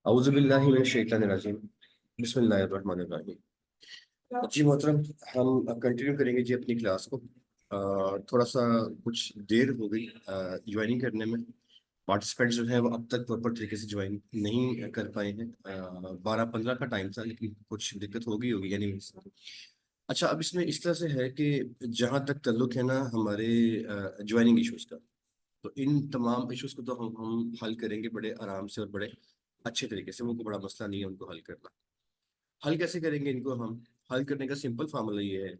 औज़ुबिल्लाहि मिनश्शैतानिर्रजीम। बिस्मिल्लाहिर्रहमानिर्रहीम। जी मोहतरम, हम अब कंटिन्यू करेंगे जी अपनी क्लास को। थोड़ा सा कुछ देर हो गई ज्वाइनिंग करने में। पार्टिसिपेंट्स जो है वो अब तक प्रॉपर तरीके से ज्वाइन नहीं कर पाए हैं। 12-15 का टाइम था, लेकिन कुछ दिक्कत हो गई होगी यानी। अच्छा, अब इसमें इस तरह से है कि जहाँ तक ताल्लुक है ना हमारे ज्वाइनिंग इश्यूज का, तो इन तमाम इश्यूज को तो हम हल करेंगे बड़े आराम से और बड़े अच्छे तरीके से। वो कोई बड़ा मसला नहीं है उनको हल करना। हल कैसे करेंगे इनको हम? हल करने का सिंपल फार्मूला ये है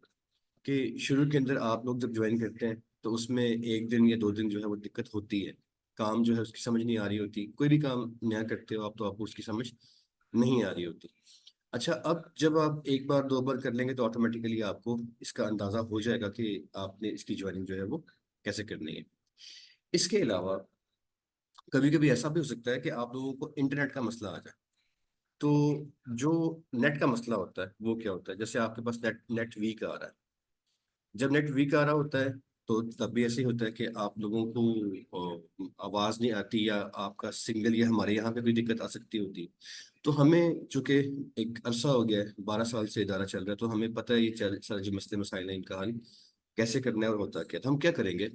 कि शुरू के अंदर आप लोग जब ज्वाइन करते हैं तो उसमें एक दिन या 2 दिन जो है वो दिक्कत होती है। काम जो है उसकी समझ नहीं आ रही होती। कोई भी काम नया करते हो आप तो आपको उसकी समझ नहीं आ रही होती। अच्छा, अब जब आप एक बार 2 बार कर लेंगे तो ऑटोमेटिकली आपको इसका अंदाजा हो जाएगा कि आपने इसकी ज्वाइनिंग जो है वो कैसे करनी है। इसके अलावा कभी कभी ऐसा भी हो सकता है कि आप लोगों को इंटरनेट का मसला आ जाए। तो जो नेट का मसला होता है वो क्या होता है, जैसे आपके पास नेट नेट वीक आ रहा है। जब नेट वीक आ रहा होता है तो तब भी ऐसे ही होता है कि आप लोगों को आवाज नहीं आती, या आपका सिग्नल, या हमारे यहाँ पे कोई दिक्कत आ सकती होती है। तो हमें चूंकि एक अरसा हो गया है, 12 साल से इदारा चल रहा है, तो हमें पता है ये सारे जो मसले मसाइल हैं इनका हल कैसे करना है और होता क्या है। तो हम क्या करेंगे,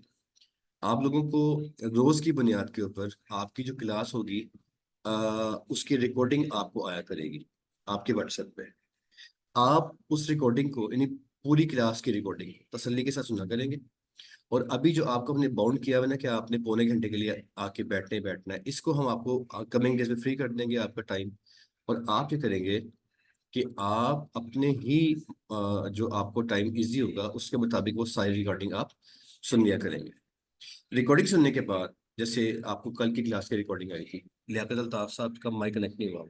आप लोगों को रोज की बुनियाद के ऊपर आपकी जो क्लास होगी आ, उसकी रिकॉर्डिंग आपको आया करेगी आपके व्हाट्सएप पे। आप उस रिकॉर्डिंग को यानी पूरी क्लास की रिकॉर्डिंग तसल्ली के साथ सुना करेंगे। और अभी जो आपको हमने बाउंड किया हुआ है ना कि आपने पौने घंटे के लिए आके बैठना ही बैठना है, इसको हम आपको कमिंग डेज में फ्री कर देंगे आपका टाइम। और आप क्या करेंगे कि आप अपने ही जो आपको टाइम इजी होगा उसके मुताबिक वो सारी रिकॉर्डिंग आप सुन लिया करेंगे। रिकॉर्डिंग सुनने के बाद, जैसे आपको कल की क्लास की रिकॉर्डिंग आई थी, लियाकत अल्ताफ साहब का माइक कनेक्ट नहीं हुआ।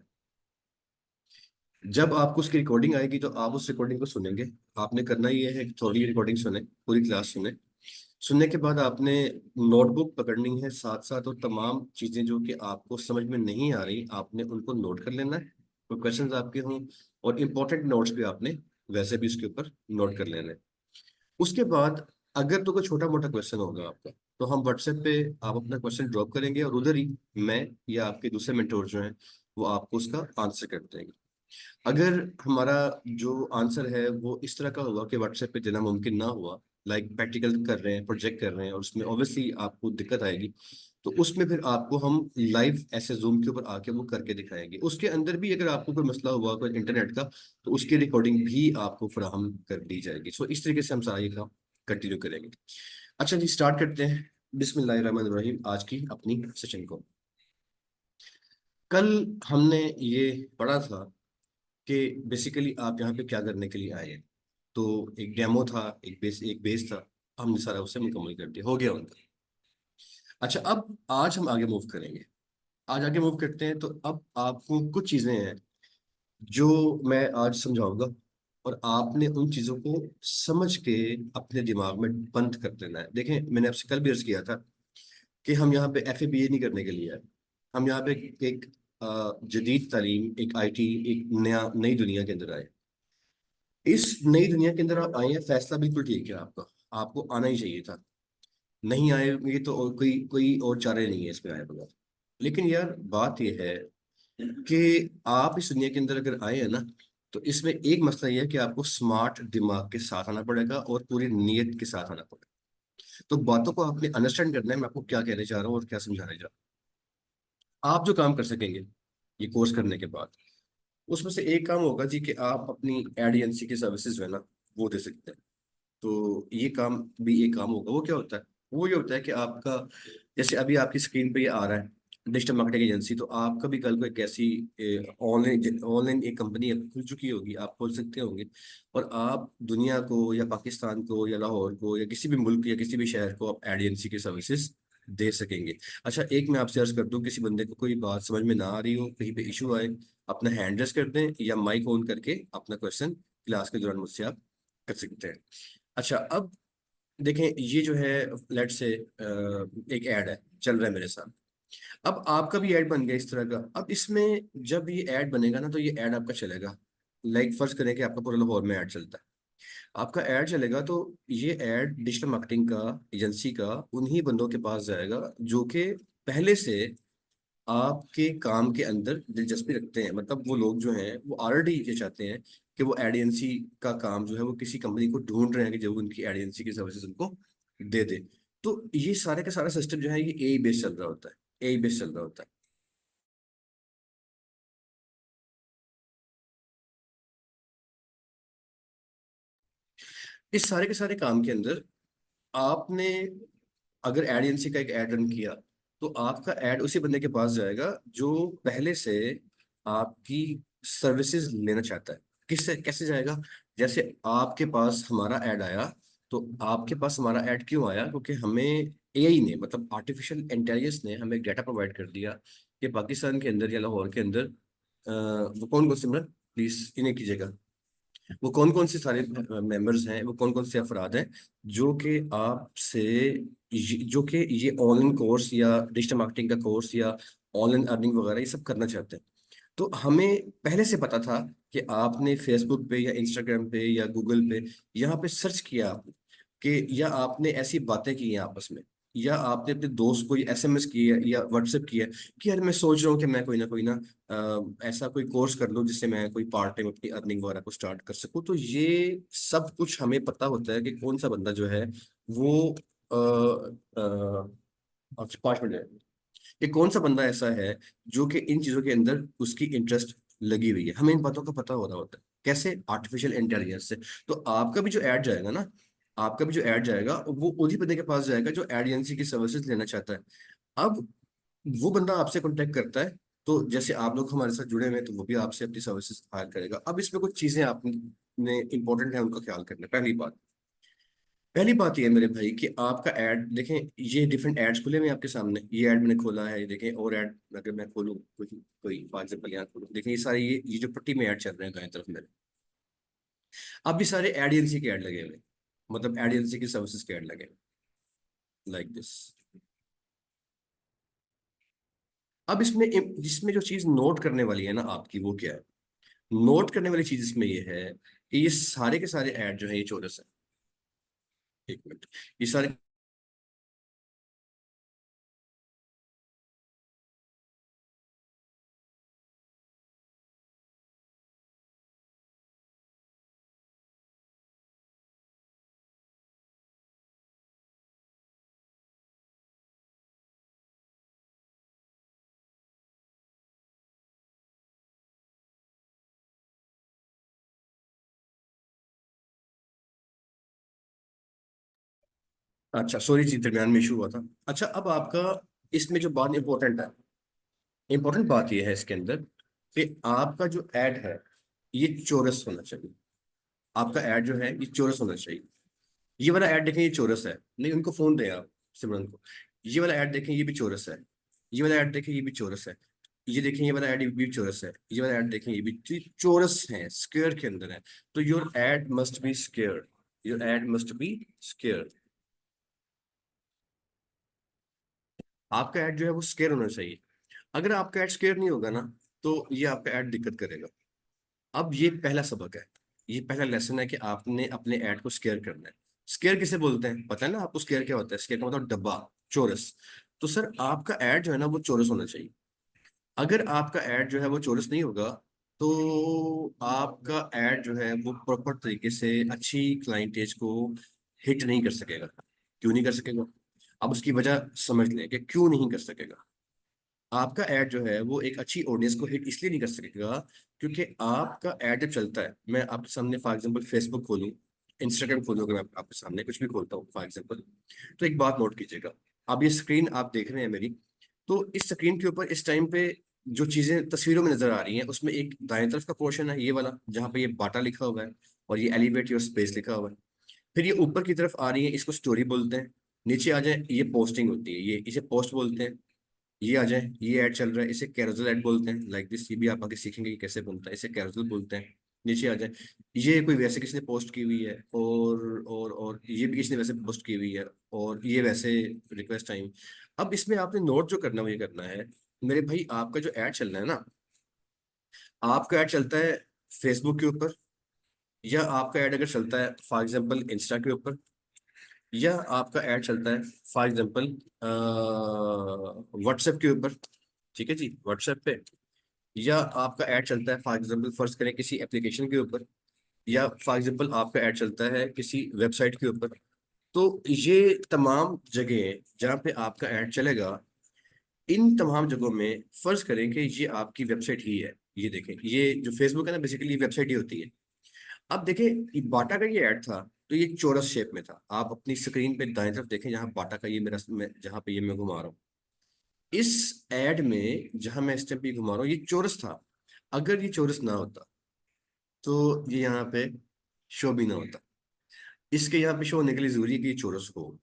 जब आपको उसकी रिकॉर्डिंग आएगी तो आप उस रिकॉर्डिंग को सुनेंगे। आपने करना ये है कि थोड़ी रिकॉर्डिंग सुने, पूरी क्लास सुने। सुनने के बाद आपने नोटबुक पकड़नी है साथ साथ, और तमाम चीजें जो कि आपको समझ में नहीं आ रही आपने उनको नोट कर लेना है। कोई क्वेश्चंस आपके हों, और इम्पोर्टेंट नोट्स भी आपने वैसे भी उसके ऊपर नोट कर लेना है। उसके बाद अगर तो कोई छोटा मोटा क्वेश्चन होगा आपका, तो हम व्हाट्सएप पे आप अपना क्वेश्चन ड्रॉप करेंगे और उधर ही मैं या आपके दूसरे मेंटोर जो हैं वो आपको उसका आंसर कर देंगे। अगर हमारा जो आंसर है वो इस तरह का हुआ कि व्हाट्सएप पे देना मुमकिन ना हुआ, लाइक प्रैक्टिकल कर रहे हैं, प्रोजेक्ट कर रहे हैं, और उसमें ऑब्वियसली आपको दिक्कत आएगी, तो उसमें फिर आपको हम लाइव ऐसे जूम के ऊपर आके वो करके दिखाएंगे। उसके अंदर भी अगर आपको कोई मसला हुआ कोई इंटरनेट का, तो उसकी रिकॉर्डिंग भी आपको फराहम कर दी जाएगी। सो इस तरीके से हम सारा ये काम कंटिन्यू करेंगे। अच्छा जी, स्टार्ट करते हैं बिस्मिल्लाहिर्रहमानिर्रहीम आज की अपनी सेशन को। कल हमने ये पढ़ा था कि बेसिकली आप यहाँ पे क्या करने के लिए आए हैं। तो एक डेमो था, एक बेस था, हमने सारा उससे मुकम्मल कर दिया, हो गया उनका। अच्छा, अब आज हम आगे मूव करेंगे। आज आगे मूव करते हैं, तो अब आपको कुछ चीजें हैं जो मैं आज समझाऊंगा, और आपने उन चीजों को समझ के अपने दिमाग में बंद कर देना है। देखें, मैंने आपसे कल भी अर्ज किया था कि हम यहाँ पे FABA नहीं करने के लिए आए। हम यहाँ पे एक जदीद तालीम, एक IT, एक नई दुनिया के अंदर आए। इस नई दुनिया के अंदर आप आए हैं, फैसला बिल्कुल ठीक है आपका, आपको आना ही चाहिए था। नहीं आए ये तो और कोई कोई और चारे नहीं है इसमें आए बगैर। लेकिन यार बात यह है कि आप इस दुनिया के अंदर अगर आए हैं ना, तो इसमें एक मसला यह है कि आपको स्मार्ट दिमाग के साथ आना पड़ेगा और पूरी नीयत के साथ आना पड़ेगा। तो बातों को आपने अंडरस्टैंड करना है, मैं आपको क्या कहने चाह रहा हूँ और क्या समझाने जा रहा हूँ। आप जो काम कर सकेंगे ये कोर्स करने के बाद, उसमें से एक काम होगा जी कि आप अपनी एड एजेंसी की सर्विसेज जो है ना वो दे सकते हैं। तो ये काम भी एक काम होगा। वो क्या होता है? वो ये होता है कि आपका, जैसे अभी आपकी स्क्रीन पे ये आ रहा है डिजिटल मार्केटिंग एजेंसी, तो आपका भी कल को एक ऐसी ऑनलाइन ऑनलाइन एक कंपनी खुल चुकी होगी, आप खोल सकते होंगे। और आप दुनिया को या पाकिस्तान को या लाहौर को या किसी भी मुल्क या किसी भी शहर को आप एड एजेंसी की सर्विसेज दे सकेंगे। अच्छा, एक मैं आपसे अर्ज कर दूं, किसी बंदे को कोई बात समझ में ना आ रही हो, कहीं पे इशू आए, अपना हैंड रेस कर दें या माइक ऑन करके अपना क्वेश्चन क्लास के दौरान मुझसे आप कर सकते हैं। अच्छा, अब देखें, ये जो है लेट से एक ऐड है चल रहा है मेरे साथ। अब आपका भी ऐड बन गया इस तरह का। अब इसमें जब ये ऐड बनेगा ना तो ये ऐड आपका चलेगा। लाइक फर्ज करें कि आपका पूरा लाहौर में ऐड चलता है, आपका ऐड चलेगा, तो ये ऐड डिजिटल मार्केटिंग का एजेंसी का उन्हीं बंदों के पास जाएगा जो कि पहले से आपके काम के अंदर दिलचस्पी रखते हैं, मतलब वो लोग जो हैं वो ऑलरेडी ये चाहते हैं कि वो एड एजेंसी का काम जो है वो किसी कंपनी को ढूंढ रहे हैं कि जो उनकी एड एजेंसी की सर्विसेज उनको दे दे। तो ये सारे का सारा सिस्टम जो है ये ए बेस चल रहा होता है, ए बेस चल रहा होता है। इस सारे के सारे काम के अंदर आपने अगर एड एजेंसी का एक ऐड रन किया, तो आपका ऐड उसी बंदे के पास जाएगा जो पहले से आपकी सर्विसेज लेना चाहता है। किससे कैसे जाएगा? जैसे आपके पास हमारा ऐड आया, तो आपके पास हमारा ऐड क्यों आया? क्योंकि हमें एआई ने, मतलब आर्टिफिशियल इंटेलिजेंस ने हमें डेटा प्रोवाइड कर दिया कि पाकिस्तान के अंदर या लाहौर के अंदर वो कौन कौन सिमरन प्लीज इन्हें कीजिएगा, वो कौन कौन से सारे मेंबर्स हैं, वो कौन कौन से अफराद हैं जो कि आपसे जो कि ये ऑनलाइन कोर्स या डिजिटल मार्केटिंग का कोर्स या ऑनलाइन अर्निंग वगैरह ये सब करना चाहते हैं। तो हमें पहले से पता था कि आपने फेसबुक पे या इंस्टाग्राम पे या गूगल पे यहाँ पे सर्च किया आपने, कि या आपने ऐसी बातें की हैं आपस में, या आपने अपने दोस्त को एसएमएस किया या व्हाट्सएप किया कि यार मैं सोच रहा हूँ कि मैं कोई ना ऐसा कोई कोर्स कर लूँ जिससे मैं कोई पार्ट टाइम अपनी अर्निंग वगैरह को स्टार्ट कर सकूँ। तो ये सब कुछ हमें पता होता है कि कौन सा बंदा जो है वो अच्छा 5 मिनट, कि कौन सा बंदा ऐसा है जो कि इन चीजों के अंदर उसकी इंटरेस्ट लगी हुई है। हमें इन बातों का पता हो रहा होता है कैसे? आर्टिफिशियल इंटेलिजेंस से। तो आपका भी जो ऐड जाएगा ना, आपका भी जो ऐड जाएगा वो उसी बंदे के पास जाएगा जो एड एजेंसी की सर्विसेज लेना चाहता है। अब वो बंदा आपसे कांटेक्ट करता है, तो जैसे आप लोग हमारे साथ जुड़े हुए हैं तो वो भी आपसे अपनी सर्विसेज हायर करेगा। अब इसमें कुछ चीजें आपने इंपॉर्टेंट है उनका ख्याल करना है। पहली बात ये है मेरे भाई कि आपका ऐड देखें, ये डिफरेंट एड्स खुले हुए हैं आपके सामने। ये ऐड मैंने खोला है, ये देखें। और ऐड अगर मैं खोलूँ कोई कोई फॉर एग्जाम्पल यहाँ खोलूँ, देखें ये सारे ये जो पट्टी में ऐड चल रहे हैं दाएं तरफ मेरे, अब भी सारे एड एजेंसी के ऐड लगे हुए हैं, मतलब एड एजेंसी की सर्विसेज के ऐड लगे लाइक दिस। अब इसमें इसमें जो चीज नोट करने वाली है ना आपकी, वो क्या है? नोट करने वाली चीज इसमें ये है कि ये सारे के सारे ऐड जो है ये चौरस है। एक मिनट, ये सारे, अच्छा सॉरी जी दरमियान में इशू हुआ था। अच्छा अब आपका इसमें जो बात इंपॉर्टेंट है, इंपॉर्टेंट बात यह है इसके अंदर कि आपका जो ऐड है ये चौरस होना चाहिए। आपका ऐड जो है ये चौरस होना चाहिए। ये वाला ऐड देखें, ये चौरस है, नहीं उनको फोन दें आप सिमरन को। ये वाला ऐड देखें, ये भी चौरस है। ये वाला ऐड देखें, ये भी चौरस है। ये देखें, ये वाला ऐड ये भी चौरस है। ये वाला ऐड देखें, ये भी चौरस है, स्क्वायर के अंदर है। तो your add must be square, your add must be square. आपका ऐड जो है वो स्क्वायर होना चाहिए। अगर आपका ऐड स्क्वायर नहीं होगा ना, तो ये आपका ऐड दिक्कत करेगा। अब ये पहला सबक है, ये पहला लेसन है कि आपने अपने ऐड को स्केयर करना है। स्केयर किसे बोलते हैं पता है ना आपको? स्केयर क्या होता है? स्केयर का मतलब डब्बा, चौरस। तो सर आपका ऐड जो है ना वो चौरस होना चाहिए। अगर आपका ऐड जो है वो चौरस नहीं होगा, तो आपका ऐड जो है वो प्रॉपर तरीके से अच्छी क्लाइंटेज को हिट नहीं कर सकेगा। क्यों नहीं कर सकेगा? अब उसकी वजह समझ लें कि क्यों नहीं कर सकेगा। आपका ऐड जो है वो एक अच्छी ऑडियंस को हिट इसलिए नहीं कर सकेगा क्योंकि आपका ऐड जब चलता है, मैं आपके सामने फॉर एग्जांपल फेसबुक खोलूं, इंस्टाग्राम खोलूं, अगर मैं आपके सामने कुछ भी खोलता हूँ फॉर एग्जांपल, तो एक बात नोट कीजिएगा। अब ये स्क्रीन आप देख रहे हैं मेरी, तो इस स्क्रीन के ऊपर इस टाइम पे जो चीजें तस्वीरों में नजर आ रही हैं उसमें एक दाएं तरफ का पोर्शन है ये वाला जहाँ पे ये बाटा लिखा हुआ है और ये एलिवेट योर स्पेस लिखा हुआ है। फिर ये ऊपर की तरफ आ रही है, इसको स्टोरी बोलते हैं। नीचे आ जाए, ये पोस्टिंग होती है, ये इसे पोस्ट बोलते हैं। ये आ जाए, ये ऐड चल रहा है, इसे कैरोसेल ऐड बोलते हैं लाइक दिस। ये भी आप आगे सीखेंगे कि कैसे बनता है, इसे कैरोसेल बोलते हैं। नीचे आ जाए, ये कोई वैसे किसी ने पोस्ट की हुई है, और ये भी किसी ने वैसे पोस्ट की हुई है, और ये वैसे रिक्वेस्ट टाइम। अब इसमें आपने नोट जो करना है वो ये करना है मेरे भाई, आपका जो ऐड चलना है ना, आपका ऐड चलता है फेसबुक के ऊपर, या आपका ऐड अगर चलता है फॉर एग्जाम्पल इंस्टा के ऊपर, या आपका ऐड चलता है फॉर एग्जाम्पल व्हाट्सएप के ऊपर, ठीक है जी, व्हाट्सएप पे, या आपका ऐड चलता है फॉर एग्जाम्पल फर्ज करें किसी एप्लीकेशन के ऊपर, या फॉर एग्जाम्पल आपका ऐड चलता है किसी वेबसाइट के ऊपर, तो ये तमाम जगह जहाँ पे आपका ऐड चलेगा, इन तमाम जगहों में फर्ज करें कि ये आपकी वेबसाइट ही है। ये देखें, ये जो फेसबुक है ना, बेसिकली वेबसाइट ही होती है। अब देखें, ये बाटा का ये ऐड था, तो ये चौरस शेप में था। आप अपनी स्क्रीन पे दाएं तरफ देखें, यहाँ बाटा का ये मेरा जहाँ पे ये मैं घुमा रहा हूँ, इस ऐड में जहां मैं इस टाइम पे घुमा रहा हूँ, ये चौरस था। अगर ये चौरस ना होता तो ये यहाँ पे शो भी ना होता। इसके यहाँ पे शो होने के लिए जरूरी है कि ये चौरस हो।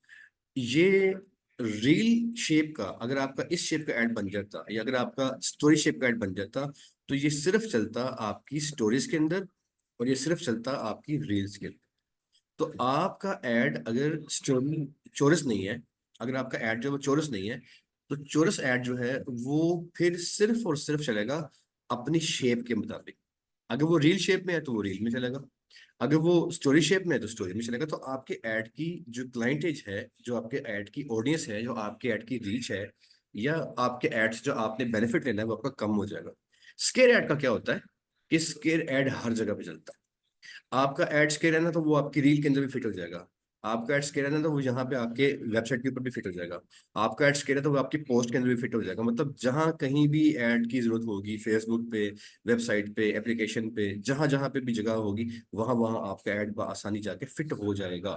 ये रील शेप का, अगर आपका इस शेप का ऐड बन जाता, या अगर आपका स्टोरी शेप का ऐड बन जाता, तो ये सिर्फ चलता आपकी स्टोरीज के अंदर, और ये सिर्फ चलता आपकी रील्स के अंदर। तो आपका ऐड अगर स्टोरी चौरस नहीं है, अगर आपका ऐड जो है वो चौरस नहीं है, तो चौरस ऐड जो है वो फिर सिर्फ और सिर्फ चलेगा अपनी शेप के मुताबिक। अगर वो रील शेप में है तो वो रील में चलेगा, अगर वो स्टोरी शेप में है तो स्टोरी में चलेगा। तो आपके ऐड की जो क्लाइंटेज है, जो आपके ऐड की ऑडियंस है, जो आपके ऐड की रीच है, या आपके एड्स जो आपने बेनिफिट लेना है, वो आपका कम हो जाएगा। स्केर ऐड का क्या होता है कि स्केर ऐड हर जगह पे चलता है। आपका एड स्केयर है ना, तो वो आपकी रील के अंदर भी फिट हो जाएगा। आपका एड स्केयर है ना, तो वो यहाँ पे आपके वेबसाइट के ऊपर भी फिट हो जाएगा। आपका एड स्केयर है तो वो आपकी पोस्ट के अंदर भी फिट हो जाएगा। मतलब जहां कहीं भी ऐड की जरूरत होगी, फेसबुक पे, वेबसाइट पे, एप्लीकेशन पे, जहां जहां पे भी जगह होगी, वहां वहां आपका ऐड आसानी जाके फिट हो जाएगा।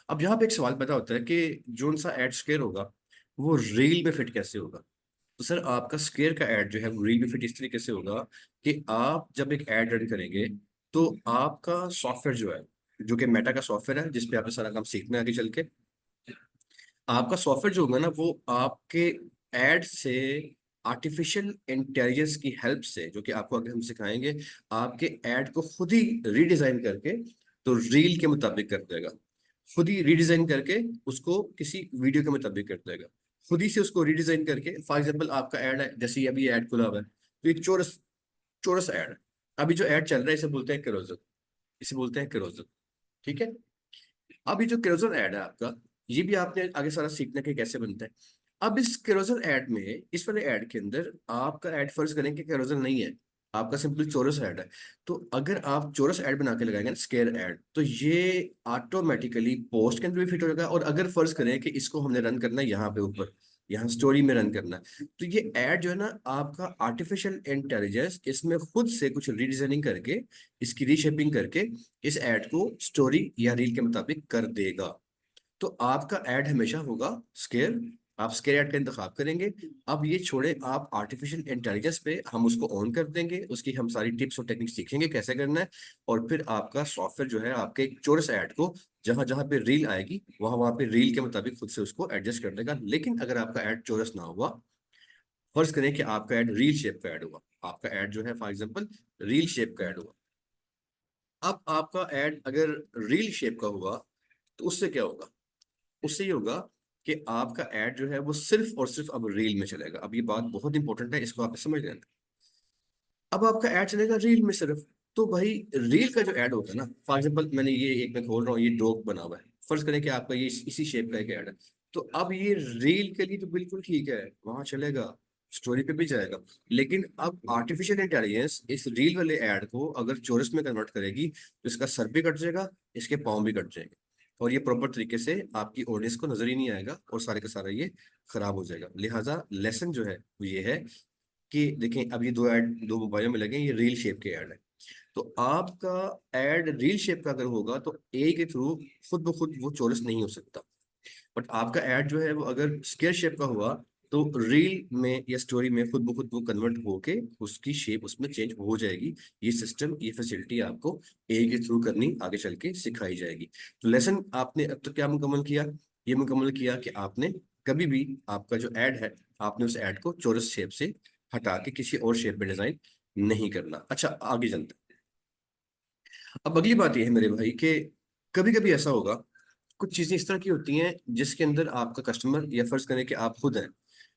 अब यहाँ पे एक सवाल पैदा होता है कि जो सा एड स्केयर होगा वो रील में फिट कैसे होगा। तो सर, आपका स्केयर का ऐड जो है वो रील में फिट इस तरीके से होगा कि आप जब एक ऐड रन करेंगे, तो आपका सॉफ्टवेयर जो है, जो कि मेटा का सॉफ्टवेयर है, जिसपे आपने सारा काम सीखना है आगे चल के, आपका सॉफ्टवेयर जो होगा ना, वो आपके ऐड से आर्टिफिशियल इंटेलिजेंस की हेल्प से, जो कि आपको आगे हम सिखाएंगे, आपके ऐड को खुद ही रीडिजाइन करके तो रील के मुताबिक कर देगा। खुद ही रीडिजाइन करके उसको किसी वीडियो के मुताबिक कर देगा। खुद ही से उसको रीडिजाइन करके, फॉर एग्जाम्पल आपका ऐड है, जैसे अभी ऐड खुला हुआ है, तो एक चौरस चौरस ऐड है। अभी जो ऐड चल रहा है इसे बोलते हैं केरोजल, इसे बोलते हैं केरोजल। ठीक है। अब ये जो केरोजल ऐड है आपका, ये भी आपने आगे सारा सीखना कि कैसे बनता है। अब इस केरोजल ऐड में, इस वाले ऐड के अंदर आपका ऐड फर्ज करें कि केरोजल नहीं है, आपका सिंपल चौरस ऐड है। तो अगर आप चौरस ऐड बना के लगाएंगे ना, स्क्वायर ऐड, तो ये ऑटोमेटिकली पोस्ट के अंदर भी फिट हो जाएगा। और अगर फर्ज करें कि इसको हमने रन करना है यहाँ पे ऊपर, यहाँ स्टोरी में रन करना है, तो ये ऐड जो है ना, आपका आर्टिफिशियल इंटेलिजेंस इसमें खुद से कुछ रीडिजाइनिंग करके, इसकी रीशेपिंग करके इस ऐड को स्टोरी या रील के मुताबिक कर देगा। तो आपका ऐड हमेशा होगा स्केयर। आप स्केयर ऐड का इंतखाब करेंगे। अब ये छोड़े, आप आर्टिफिशियल इंटेलिजेंस पे हम उसको ऑन कर देंगे, उसकी हम सारी टिप्स और टेक्निक सीखेंगे कैसे करना है। और फिर आपका सॉफ्टवेयर जो है आपके एक चौरस ऐड को, जहां जहां पे रील आएगी वहां वहां पे रील के मुताबिक खुद से उसको एडजस्ट कर देगा। लेकिन अगर आपका ऐड चौरस ना हुआ, फर्ज करें कि आपका ऐड रील शेप का ऐड हुआ, आपका ऐड जो है फॉर एग्जाम्पल रील शेप का ऐड हुआ। अब आपका ऐड अगर रील शेप का हुआ, तो उससे क्या होगा? उससे ये होगा कि आपका ऐड जो है वो सिर्फ और सिर्फ अब रील में चलेगा। अब ये बात बहुत इंपॉर्टेंट है, इसको आप समझ लेना। अब आपका ऐड चलेगा रील में सिर्फ। तो भाई, रील का जो ऐड होता है ना, फॉर एग्जाम्पल मैंने ये एक मैं खोल रहा हूँ, ये डॉग बना हुआ है, फर्ज करें कि आपका ये इसी शेप का एक ऐड है। तो अब ये रील के लिए तो बिल्कुल ठीक है, वहां चलेगा, स्टोरी पे भी जाएगा। लेकिन अब आर्टिफिशियल इंटेलिजेंस इस रील वाले ऐड को अगर चोरस में कन्वर्ट करेगी, तो इसका सर भी कट जाएगा, इसके पाँव भी कट जाएंगे, और ये प्रॉपर तरीके से आपकी ऑडियंस को नजर ही नहीं आएगा, और सारे का सारा ये खराब हो जाएगा। लिहाजा लेसन जो है वो ये है कि देखें, अब ये दो ऐड दो मोबाइलों में लगे हैं, ये रील शेप के ऐड है। तो आपका ऐड रील शेप का अगर होगा, तो ए के थ्रू खुद ब खुद वो चौरस नहीं हो सकता। बट आपका ऐड जो है वो अगर स्क्वायर शेप का हुआ, तो रील में या स्टोरी में खुद ब खुद वो कन्वर्ट होके उसकी शेप उसमें चेंज हो जाएगी। ये सिस्टम, ये फैसिलिटी आपको ए के थ्रू करनी आगे चल के सिखाई जाएगी। तो लेसन आपने अब तक क्या मुकम्मल किया? ये मुकम्मल किया कि आपने कभी भी आपका जो ऐड है, आपने उस ऐड को चौरस शेप से हटा के किसी और शेप में डिजाइन नहीं करना। अच्छा, आगे चलते हैं। अब अगली बात यह है मेरे भाई कि कभी कभी ऐसा होगा, कुछ चीजें इस तरह की होती हैं जिसके अंदर आपका कस्टमर, या फर्ज करें कि आप खुद हैं,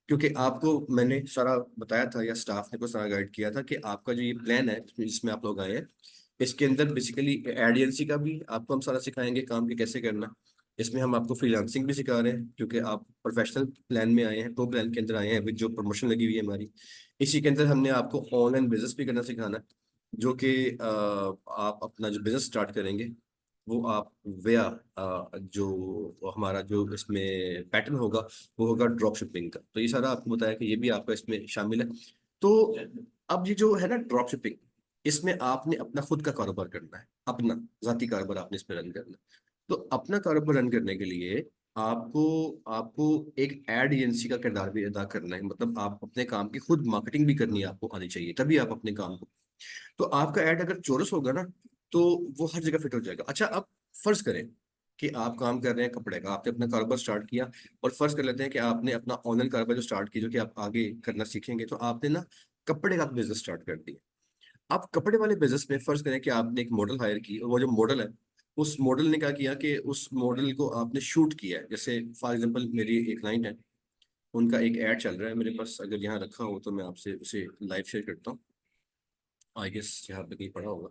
क्योंकि आपको मैंने सारा बताया था या स्टाफ ने को सारा गाइड किया था कि आपका जो ये प्लान है जिसमें आप लोग आए हैं, इसके अंदर बेसिकली एड एजेंसी का भी आपको हम सारा सिखाएंगे काम के कैसे करना। इसमें हम आपको फ्रीलांसिंग भी सिखा रहे हैं, क्योंकि आप प्रोफेशनल प्लान में आए हैं, प्रो प्लान के अंदर आए हैं विद जो प्रमोशन लगी हुई है हमारी। इसी के अंदर हमने आपको ऑनलाइन बिजनेस भी करना सिखाना है, जो कि आप अपना जो बिजनेस स्टार्ट करेंगे वो आप वया जो हमारा जो इसमें पैटर्न होगा वो होगा ड्रॉप शिपिंग का। तो ये सारा आपको बताया कि ये भी आपका इसमें शामिल है। तो अब ये जो है ना ड्रॉप शिपिंग, इसमें आपने अपना खुद का कारोबार करना है, अपना जाती कारोबार आपने इसमें रन करना है। तो अपना कारोबार रन करने के लिए आपको आपको एक एड एजेंसी का किरदार भी अदा करना है, मतलब आप अपने काम की खुद मार्केटिंग भी करनी है, आपको आनी चाहिए, तभी आप अपने काम को। तो आपका ऐड अगर चोरस होगा ना, तो वो हर जगह फिट हो जाएगा। अच्छा, अब फर्ज करें कि आप काम कर रहे हैं कपड़े का, आपने अपना कारोबार स्टार्ट किया, और फर्ज कर लेते हैं कि आपने अपना ऑनलाइन कारोबार जो स्टार्ट किया, जो कि आप आगे करना सीखेंगे, तो आपने ना कपड़े का बिजनेस स्टार्ट कर दिया। आप कपड़े वाले बिजनेस में फर्ज करें कि आपने एक मॉडल हायर की, और वो जो मॉडल है, उस मॉडल ने क्या किया कि उस मॉडल को आपने शूट किया है। जैसे फॉर एग्जांपल मेरी एक क्लाइंट है, उनका एक ऐड चल रहा है मेरे पास, अगर यहाँ रखा हो तो मैं आपसे उसे लाइव शेयर करता हूँ। आई गेस यहाँ पे कहीं पड़ा होगा।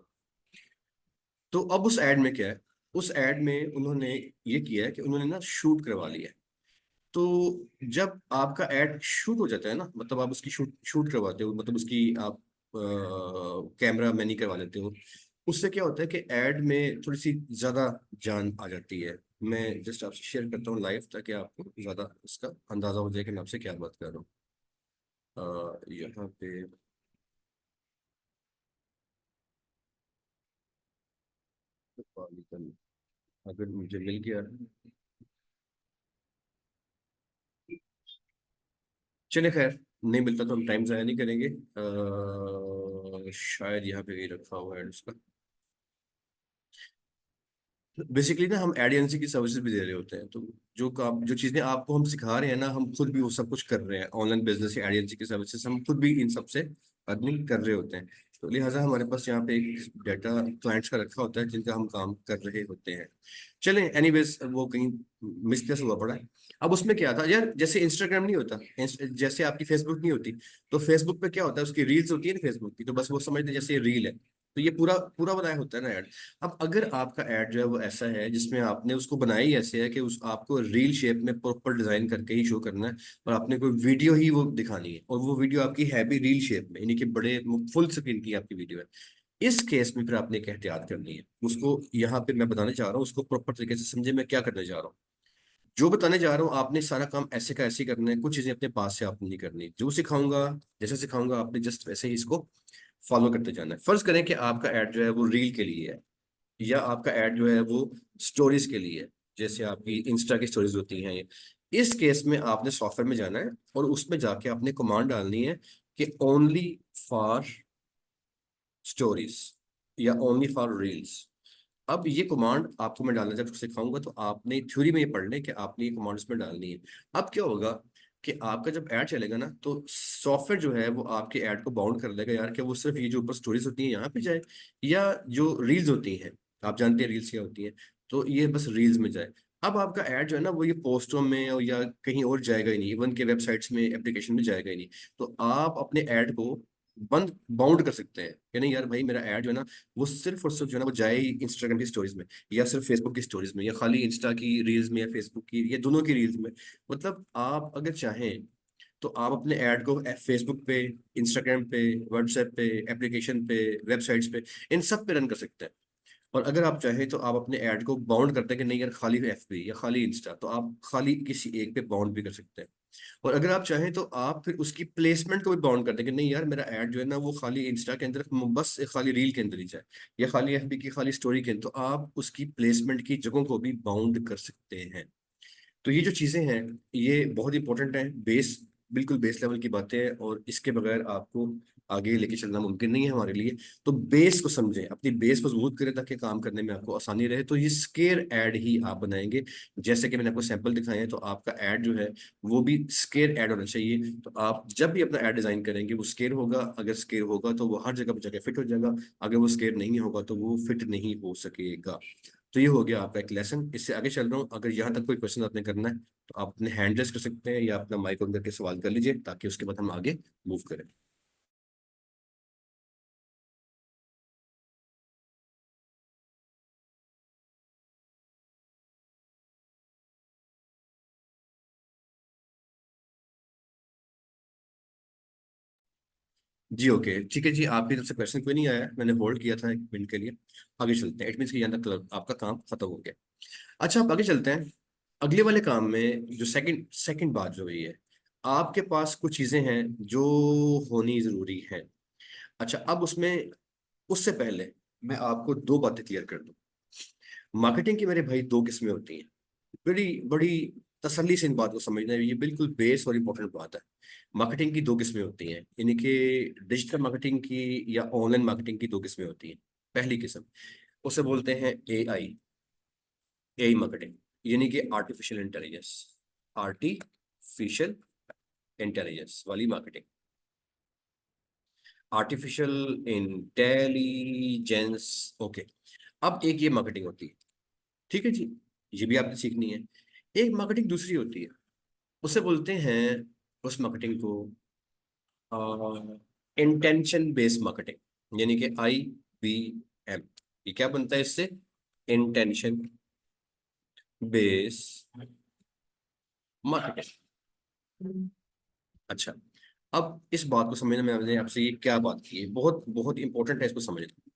तो अब उस ऐड में क्या है, उस ऐड में उन्होंने ये किया है कि उन्होंने ना शूट करवा लिया है। तो जब आपका ऐड शूट हो जाता है ना, मतलब आप उसकी शूट शूट करवाते हो, मतलब उसकी आप कैमरा मैनी करवा लेते हो, उससे क्या होता है कि ऐड में थोड़ी सी ज्यादा जान आ जाती है। मैं जस्ट आपसे शेयर करता हूँ लाइव, ताकि आपको ज्यादा इसका अंदाजा हो जाए कि मैं आपसे क्या बात कर रहा हूँ। यहाँ पे अगर मुझे मिल गया, चलिए खैर, नहीं मिलता तो हम टाइम ज़ाया नहीं करेंगे। शायद यहाँ पे कहीं रखा हुआ है उसका। बेसिकली ना हम एड एजेंसी की सर्विसेज भी दे रहे होते हैं, तो जो काम जो चीज़ें आपको हम सिखा रहे हैं ना, हम खुद भी वो सब कुछ कर रहे हैं। ऑनलाइन बिजनेस या एड एजेंसी की सर्विसेज हम खुद भी इन सब से अर्निंग कर रहे होते हैं। तो लिहाजा हमारे पास यहाँ पे एक डाटा क्लाइंट्स का रखा होता है, जिनका हम काम कर रहे होते हैं। चलें, एनीवेज वो कहीं मिसप्लेस हुआ पड़ा है। अब उसमें क्या था यार, जैसे इंस्टाग्राम नहीं होता, जैसे आपकी फेसबुक नहीं होती, तो फेसबुक पे क्या होता है, उसकी रील्स होती है ना फेसबुक की, तो बस वो समझते हैं जैसे रील है, तो ये पूरा पूरा बनाया होता है ना ऐड। अब अगर आपका ऐड जो है वो ऐसा है जिसमें आपने उसको बनाया ही ऐसे है कि उस आपको रील शेप में प्रॉपर डिजाइन करके ही शो करना है, और आपने कोई वीडियो ही वो दिखानी है, और वो वीडियो आपकी है भी रील शेप में, यानी कि बड़े फुल स्क्रीन की आपकी वीडियो है, इस केस में फिर आपने एक एहतियात करनी है। उसको यहाँ पे मैं बताने जा रहा हूँ, उसको प्रॉपर तरीके से समझे मैं क्या करने जा रहा हूँ। जो बताने जा रहा हूँ, आपने सारा काम ऐसे का ऐसे ही करना है, कुछ चीजें अपने पास से आपने नहीं करनी। जो सिखाऊंगा, जैसे सिखाऊंगा, आपने जस्ट वैसे ही इसको फॉलो करते जाना है। फर्ज करें कि आपका ऐड जो है वो रील के लिए है, या आपका ऐड जो है वो स्टोरीज के लिए है, जैसे आपकी इंस्टा की स्टोरीज होती हैं ये। इस केस में आपने सॉफ्टवेयर में जाना है, और उसमें जाके आपने कमांड डालनी है कि ओनली फॉर स्टोरीज, या ओनली फॉर रील्स। अब ये कमांड आपको मैं डालना जब सिखाऊंगा, तो आपने थ्योरी में ये पढ़ लें कि आपने ये कमांड उसमें डालनी है। अब क्या होगा कि आपका जब ऐड चलेगा ना, तो सॉफ्टवेयर जो है वो आपके ऐड को बाउंड कर लेगा यार, कि वो सिर्फ ये जो ऊपर स्टोरीज होती हैं यहाँ पे जाए, या जो रील्स होती हैं, आप जानते हैं रील्स क्या होती हैं, तो ये बस रील्स में जाए। अब आपका ऐड जो है ना, वो ये पोस्टों में या कहीं और जाएगा ही नहीं, इवन के वेबसाइट्स में, एप्लीकेशन में जाएगा ही नहीं। तो आप अपने ऐड को बंद बाउंड कर सकते हैं कि नहीं यार भाई, मेरा ऐड जो है ना, वो सिर्फ और सिर्फ जो है ना, वो जाए ही इंस्टाग्राम की स्टोरीज में, या सिर्फ फेसबुक की स्टोरीज में, या खाली इंस्टा की रील्स में, या फेसबुक की, या दोनों की रील्स में। मतलब आप अगर चाहें तो आप अपने ऐड को फेसबुक पे, इंस्टाग्राम पे, व्हाट्सएप पे, एप्लीकेशन पे, वेबसाइट्स पे, इन सब पे रन कर सकते हैं। और अगर आप चाहें तो आप अपने ऐड को बाउंड करते हैं कि नहीं यार, खाली एफबी या खाली इंस्टा, तो आप खाली किसी एक पे बाउंड भी कर सकते हैं। और अगर आप चाहें तो आप फिर उसकी प्लेसमेंट को भी बाउंड कर दें कि नहीं यार, मेरा ऐड जो है ना, वो खाली इंस्टा के अंदर, बस खाली रील के अंदर ही जाए, या खाली एफबी की खाली स्टोरी के अंदर, तो आप उसकी प्लेसमेंट की जगहों को भी बाउंड कर सकते हैं। तो ये जो चीजें हैं, ये बहुत इंपॉर्टेंट है, बेस, बिल्कुल बेस लेवल की बातें हैं, और इसके बगैर आपको आगे लेके चलना मुमकिन नहीं है हमारे लिए। तो बेस को समझें, अपनी बेस मजबूत करें, ताकि काम करने में आपको आसानी रहे। तो ये स्केर ऐड ही आप बनाएंगे, जैसे कि मैंने आपको सैंपल दिखाए हैं। तो आपका ऐड जो है वो भी स्केर ऐड होना चाहिए। तो आप जब भी अपना ऐड डिजाइन करेंगे, वो स्केर होगा। अगर स्केर होगा तो वो हर जगह पर जगह फिट हो जाएगा, अगर वो स्केर नहीं होगा तो वो फिट नहीं हो सकेगा। तो ये हो गया आपका एक लेसन। इससे आगे चल रहा हूँ, अगर यहाँ तक कोई क्वेश्चन आपने करना है तो आप अपने हैंड रेस कर सकते हैं, या अपना माइक ऑन करके सवाल कर लीजिए, ताकि उसके बाद हम आगे मूव करें। जी ओके ठीक है जी, आपकी तरफ से क्वेश्चन कोई नहीं आया, मैंने होल्ड किया था 1 मिनट के लिए। आगे चलते हैं, इट मीन कि यहाँ तक आपका काम खत्म हो गया। अच्छा आप आगे चलते हैं, अगले वाले काम में जो सेकंड सेकंड बात जो हुई है, आपके पास कुछ चीजें हैं जो होनी जरूरी है। अच्छा अब उसमें, उससे पहले मैं आपको दो बातें क्लियर कर दूं। मार्केटिंग की मेरे भाई दो किस्में होती हैं, बड़ी बड़ी तसल्ली से इन बात को समझना है, ये बिल्कुल बेस और इम्पोर्टेंट बात है। मार्केटिंग की दो किस्में होती हैं, यानी कि डिजिटल मार्केटिंग की या ऑनलाइन मार्केटिंग की दो किस्में होती हैं। पहली किस्म उसे बोलते हैं एआई मार्केटिंग, यानी कि आर्टिफिशियल इंटेलिजेंस, आर्टिफिशियल इंटेलिजेंस वाली मार्केटिंग, आर्टिफिशियल इंटेलिजेंस। ओके, अब एक ये मार्केटिंग होती है, ठीक है जी, ये भी आपने सीखनी है। एक मार्केटिंग दूसरी होती है, उसे बोलते हैं, उस मार्केटिंग को इंटेंशन बेस्ड मार्केटिंग, यानी कि IBM। ये क्या बनता है इससे? Intention base marketing. अच्छा, अब इस बात को समझने में मैंने आपसे ये क्या बात की है, बहुत बहुत इंपॉर्टेंट है इसको समझना।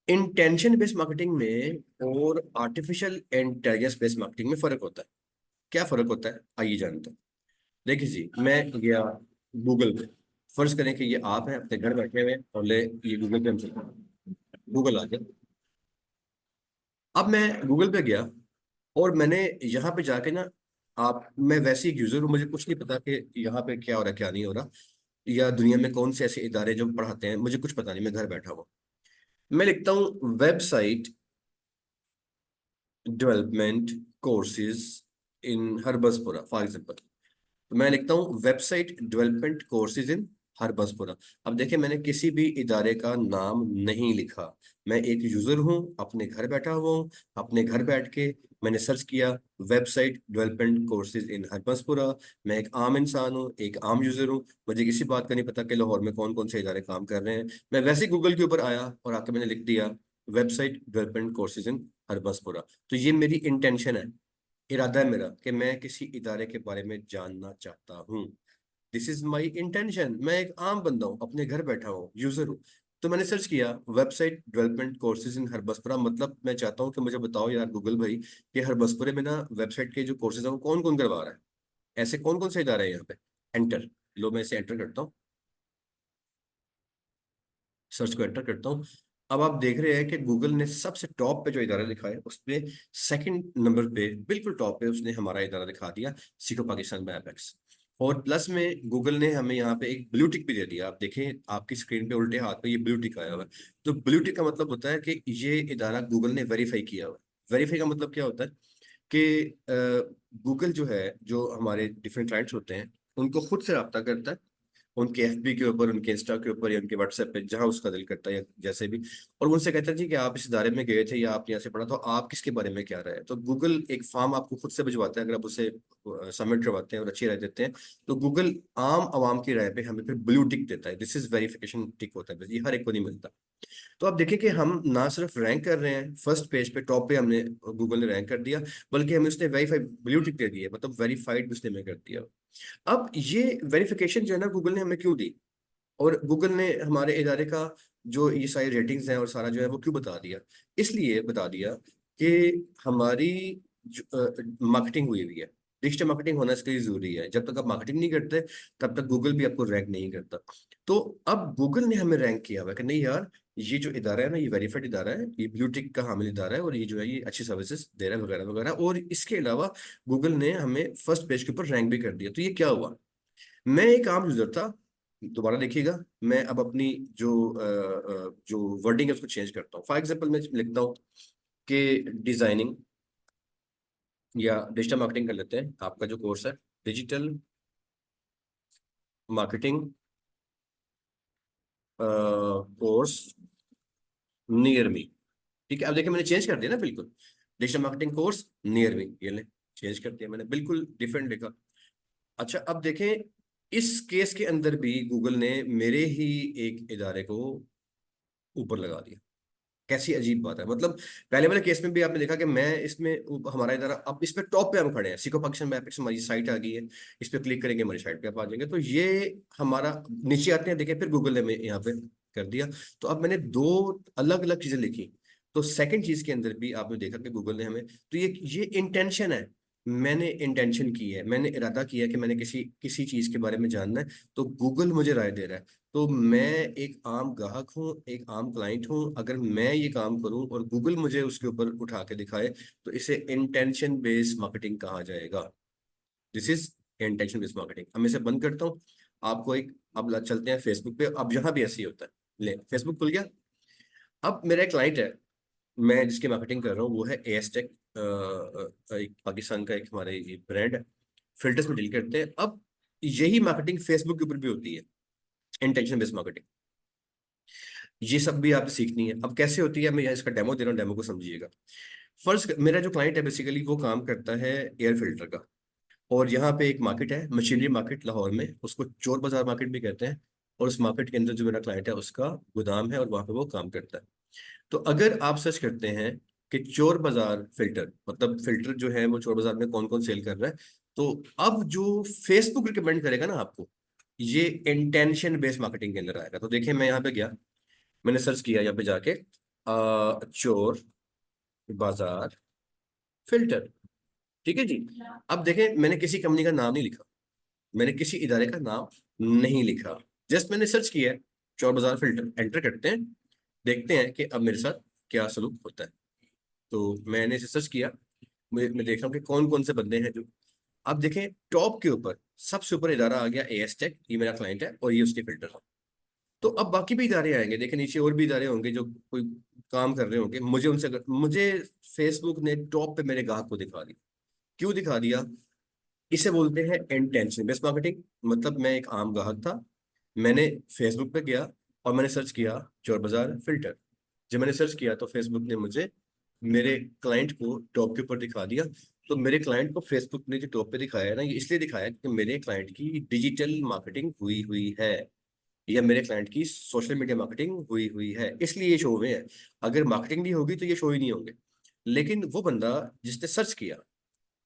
इंटेंशन बेस्ड मार्केटिंग में और आर्टिफिशियल इंटेलिजेंस बेस्ड मार्केटिंग में फर्क होता है। क्या फर्क होता है आइए जानते हैं। देखिए जी, मैं गया गूगल पे, फर्ज करें कि ये आप हैं अपने घर बैठे हुए और ले ये गूगल पे हम चलते हैं, गूगल आ गया। अब मैं गूगल पे गया और मैंने यहाँ पे जाके ना, आप मैं वैसे ही यूजर हूँ, मुझे कुछ नहीं पता कि यहाँ पे क्या हो रहा है क्या नहीं हो रहा, या दुनिया में कौन से ऐसे इदारे जो पढ़ाते हैं, मुझे कुछ पता नहीं, मैं घर बैठा हुआ। मैं लिखता हूँ website development courses in Harbaspura for example, तो मैं लिखता हूँ website development courses in Harbaspura. अब देखिए मैंने किसी भी इदारे का नाम नहीं लिखा, मैं एक यूजर हूँ, अपने घर बैठा हुआ हूँ, अपने घर बैठ के मैंने सर्च किया वेबसाइट डेवलपमेंट कोर्सेज इन हरबसपुरा। मैं एक आम इंसान हूँ, एक आम यूजर हूँ, मुझे किसी बात का नहीं पता कि लाहौर में कौन कौन से इदारे काम कर रहे हैं। मैं वैसे ही गूगल के ऊपर आया और आके मैंने लिख दिया वेबसाइट डेवलपमेंट कोर्सेज इन हरबसपुरा। तो ये मेरी इंटेंशन है, इरादा है मेरा कि मैं किसी इदारे के बारे में जानना चाहता हूँ। दिस इज माई इंटेंशन, मैं एक आम बंदा हूँ, अपने घर बैठा हूँ, यूजर हूँ। तो मैंने सर्च किया वेबसाइट डेवलपमेंट कोर्सेज इन हरबसपुरा, मतलब मैं चाहता हूँ कि मुझे बताओ यार गूगल भाई कि हरबसपुरे में ना वेबसाइट के जो कोर्सेज हैं वो कौन कौन करवा रहा है, ऐसे कौन कौन से इदारे हैं यहाँ पे। एंटर, लो मैं इसे एंटर करता हूँ, सर्च को एंटर करता हूँ। अब आप देख रहे हैं कि गूगल ने सबसे टॉप पे जो इदारा लिखा है उस पे सेकंड नंबर पे बिल्कुल टॉप पे उसने हमारा इदारा दिखा दिया, सीखो पाकिस्तान बाय एपेक्स। और प्लस में गूगल ने हमें यहाँ पे एक ब्लू टिक भी दे दिया, आप देखें आपकी स्क्रीन पे उल्टे हाथ पे ये ब्लू टिक आया हुआ है। तो ब्लू टिक का मतलब होता है कि ये इदारा गूगल ने वेरीफाई किया हुआ है। वेरीफाई का मतलब क्या होता है कि गूगल जो है, जो हमारे डिफरेंट क्लाइंट्स होते हैं उनको खुद से रब्ता करता है, उनके FB के ऊपर, उनके इंस्टा के ऊपर या उनके व्हाट्सएप पे जहां उसका दिल करता है या जैसे भी, और उनसे कहता है जी कि आप इस इदारे में गए थे या आपने यहाँ से पढ़ा तो आप किसके बारे में क्या राय है। तो गूगल एक फॉर्म आपको खुद से भिजवाता है, अगर आप उसे सबमिट करवाते हैं और अच्छी राय देते हैं तो गूगल आम आवाम की राय पे हमें फिर ब्लू टिक देता है, दिस इज वेरिफिकेशन टिक होता है, बस ये हर एक को नहीं मिलता। तो आप देखिए कि हम ना सिर्फ रैंक कर रहे हैं फर्स्ट पेज पे टॉप पे, हमने गूगल ने रैंक कर दिया, बल्कि हमें उसने वेरीफाई ब्लू टिक दे दी है, मतलब वेरीफाइड भी उसने हमें कर दिया। अब ये वेरिफिकेशन जो है ना गूगल ने हमें क्यों दी, और गूगल ने हमारे इदारे का जो ये सारी रेटिंग्स हैं और सारा जो है वो क्यों बता दिया, इसलिए बता दिया कि हमारी मार्केटिंग हुई हुई है, डिजिटल मार्केटिंग होना इसके लिए जरूरी है। जब तक आप मार्केटिंग नहीं करते तब तक गूगल भी आपको रैंक नहीं करता। तो अब गूगल ने हमें रैंक किया हुआ है कि नहीं यार, ये जो इदारा है ना ये वेरीफाइड इदारा है, ये ब्लू टिक का हामिल इदारा है, और ये जो है ये अच्छी सर्विसेज दे रहा है वगैरह वगैरह, और इसके अलावा गूगल ने हमें फर्स्ट पेज के ऊपर रैंक भी कर दिया। तो ये क्या हुआ, मैं एक आम यूजर था, दोबारा देखिएगा, मैं अब अपनी जो वर्डिंग है उसको चेंज करता हूँ। फॉर एग्जांपल मैं लिखता हूँ कि डिजाइनिंग या डिजिटल मार्केटिंग कर लेते हैं, आपका जो कोर्स है digital marketing course near me. ठीक है, अब देखिए मैंने चेंज कर दिया ना बिल्कुल, digital marketing course near me, ये ले चेंज कर दिया मैंने, बिल्कुल डिफरेंट लिखा। अच्छा अब देखें, इस केस के अंदर भी गूगल ने मेरे ही एक इदारे को ऊपर लगा दिया। कैसी अजीब बात है। मतलब पहले वाले केस में भी आपने देखा कि मैं इसमें हमारा इधर, अब इस पे टॉप पे हम खड़े हैं, सिको पाकिस्तान में एपेक्स हमारी साइट आ गई है, इस पे क्लिक करेंगे हमारी साइट पे आप आ जाएंगे। तो ये हमारा नीचे आते हैं, देखें फिर गूगल ने हमें यहाँ पे कर दिया। तो अब मैंने दो अलग अलग चीजें लिखी। तो सेकंड चीज के अंदर भी आपने देखा कि गूगल ने हमें, तो ये इंटेंशन है, मैंने इंटेंशन की है, मैंने इरादा किया कि मैंने किसी किसी चीज के बारे में जानना है, तो गूगल मुझे राय दे रहा है। तो मैं एक आम ग्राहक हूँ, एक आम क्लाइंट हूँ, अगर मैं ये काम करूँ और गूगल मुझे उसके ऊपर उठा के दिखाए, तो इसे इंटेंशन बेस्ड मार्केटिंग कहा जाएगा। This is intention based marketing. अब मैं इसे बंद करता हूँ, आपको एक, अब चलते हैं फेसबुक पे। अब यहाँ भी ऐसे ही होता है। ले, फेसबुक खुल गया। अब मेरा एक क्लाइंट है, मैं जिसकी मार्केटिंग कर रहा हूँ, वो है एएसटेक, एक पाकिस्तान का एक हमारे ब्रांड है, फिल्टर्स में डील करते हैं। अब यही मार्केटिंग फेसबुक के ऊपर भी होती है, इंटेंशन बेस्ड मार्केटिंग। ये सब भी आपने सीखनी है। अब कैसे होती है, मैं यहाँ इसका डेमो दे रहा हूँ, डेमो को समझिएगा। फर्स्ट, मेरा जो क्लाइंट है बेसिकली वो काम करता है एयर फिल्टर का, और यहाँ पे एक मार्केट है, मशीनरी मार्केट लाहौर में, उसको चोर बाजार मार्केट भी कहते हैं। और उस मार्केट के अंदर जो मेरा क्लाइंट है उसका गोदाम है और वहां पे वो काम करता है। तो अगर आप सर्च करते हैं कि चोर बाजार फिल्टर, मतलब फिल्टर जो है वो चोर बाजार में कौन कौन सेल कर रहा है, तो अब जो फेसबुक रिकमेंड करेगा ना आपको, ये इंटेंशन बेस्ड मार्केटिंग के अंदर आएगा। तो देखिए मैं यहाँ पे गया, मैंने सर्च किया यहाँ पे जाके चोर बाजार फिल्टर, ठीक है जी। अब देखें मैंने किसी कंपनी का नाम नहीं लिखा, मैंने किसी इदारे का नाम नहीं लिखा, जस्ट मैंने सर्च किया है चोर बाजार फिल्टर, एंटर करते हैं, देखते हैं कि अब मेरे साथ क्या सलूक होता है। तो मैंने इसे सर्च किया, मैं देख रहा हूँ कि कौन कौन से बंदे हैं जो, अब देखें टॉप के ऊपर सबसे ऊपर इदारा आ गया एएस टेक, ये मेरा क्लाइंट है और ये उसके फिल्टर है। तो अब बाकी भी इदारे आएंगे, देखिए नीचे और भी इदारे होंगे जो कोई काम कर रहे होंगे, मुझे उनसे, मुझे फेसबुक ने टॉप पे मेरे ग्राहक को दिखा दिया। क्यों दिखा दिया? इसे बोलते हैं इंटेंशन बेस्ड मार्केटिंग। मतलब मैं एक आम ग्राहक था, मैंने फेसबुक पे गया और मैंने सर्च किया चोर बाजार फिल्टर। जब मैंने सर्च किया तो फेसबुक ने मुझे मेरे क्लाइंट को टॉप के ऊपर दिखा दिया। तो मेरे क्लाइंट को फेसबुक ने जो टॉप पे दिखाया है ना, ये इसलिए दिखाया कि मेरे क्लाइंट की डिजिटल मार्केटिंग हुई हुई है, या मेरे क्लाइंट की सोशल मीडिया मार्केटिंग हुई हुई है, इसलिए ये शो हुए हैं। अगर मार्केटिंग नहीं होगी तो ये शो ही नहीं होंगे। लेकिन वो बंदा जिसने सर्च किया